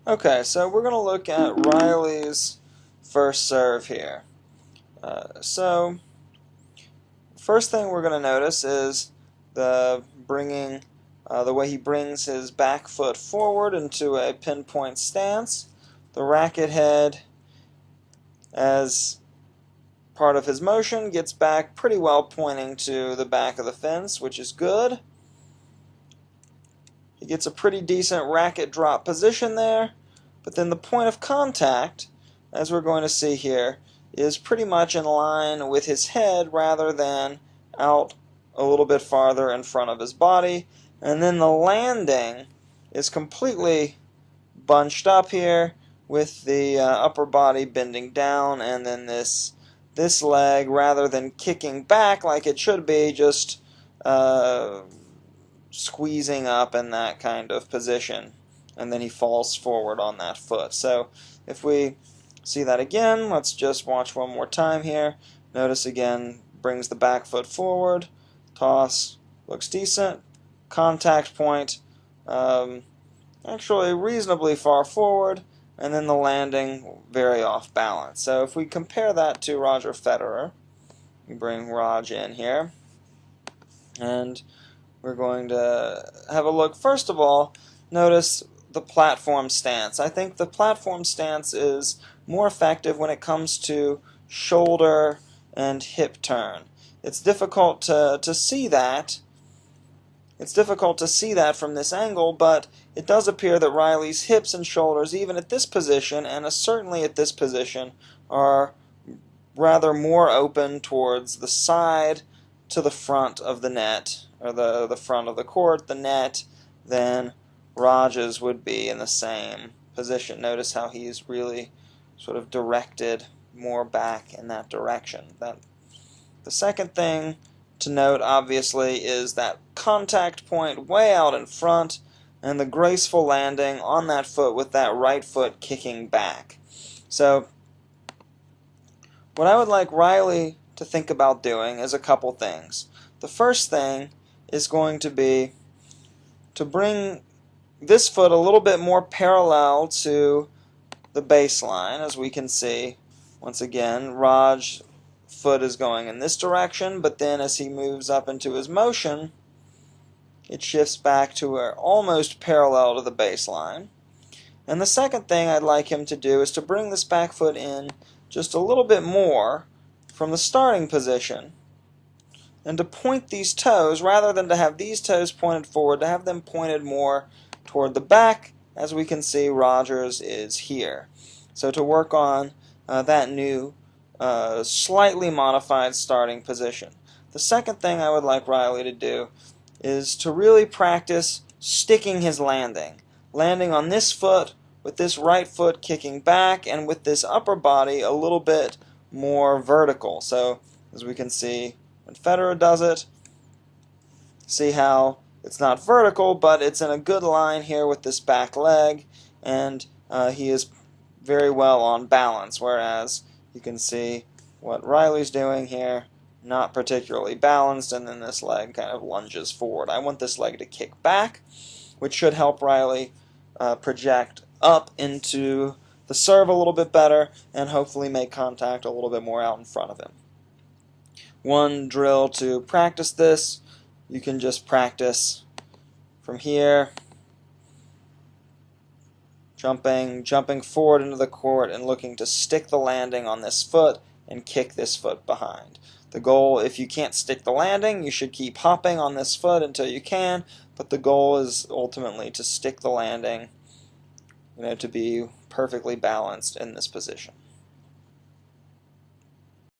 Okay, so we're going to look at Riley's first serve here. So first thing we're going to notice is the way he brings his back foot forward into a pinpoint stance. The racket head, as part of his motion, gets back pretty well pointing to the back of the fence, which is good. He gets a pretty decent racket drop position there, but then the point of contact, as we're going to see here, is pretty much in line with his head rather than out a little bit farther in front of his body. And then the landing is completely bunched up here with the upper body bending down, and then this leg, rather than kicking back like it should be, just squeezing up in that kind of position, and then he falls forward on that foot. So if we see that again, let's just watch one more time here. Notice again, brings the back foot forward, toss, looks decent, contact point actually reasonably far forward, and then the landing very off balance. So if we compare that to Roger Federer, we bring Raj in here, and we're going to have a look. First of all, notice the platform stance. I think the platform stance is more effective when it comes to shoulder and hip turn. It's difficult to see that. It's difficult to see that from this angle, but it does appear that Riley's hips and shoulders, even at this position, and certainly at this position, are rather more open towards the side to the front of the net, or the front of the court, the net, than Raj's would be in the same position. Notice how he's really sort of directed more back in that direction. The second thing to note, obviously, is that contact point way out in front and the graceful landing on that foot with that right foot kicking back. So what I would like Riley to think about doing is a couple things. The first thing is going to be to bring this foot a little bit more parallel to the baseline. As we can see, once again, Raj's foot is going in this direction, but then as he moves up into his motion, it shifts back to where almost parallel to the baseline. And the second thing I'd like him to do is to bring this back foot in just a little bit more from the starting position, and to point these toes, rather than to have these toes pointed forward, to have them pointed more toward the back. As we can see, Rogers is here. So to work on that new slightly modified starting position. The second thing I would like Riley to do is to really practice sticking his landing. Landing on this foot with this right foot kicking back, and with this upper body a little bit more vertical. So as we can see when Federer does it, see how it's not vertical, but it's in a good line here with this back leg, and he is very well on balance, whereas you can see what Riley's doing here, not particularly balanced, and then this leg kind of lunges forward. I want this leg to kick back, which should help Riley project up into the serve a little bit better, and hopefully make contact a little bit more out in front of him. One drill to practice this, you can just practice from here, jumping forward into the court and looking to stick the landing on this foot and kick this foot behind. The goal, if you can't stick the landing, you should keep hopping on this foot until you can, but the goal is ultimately to stick the landing, to be perfectly balanced in this position.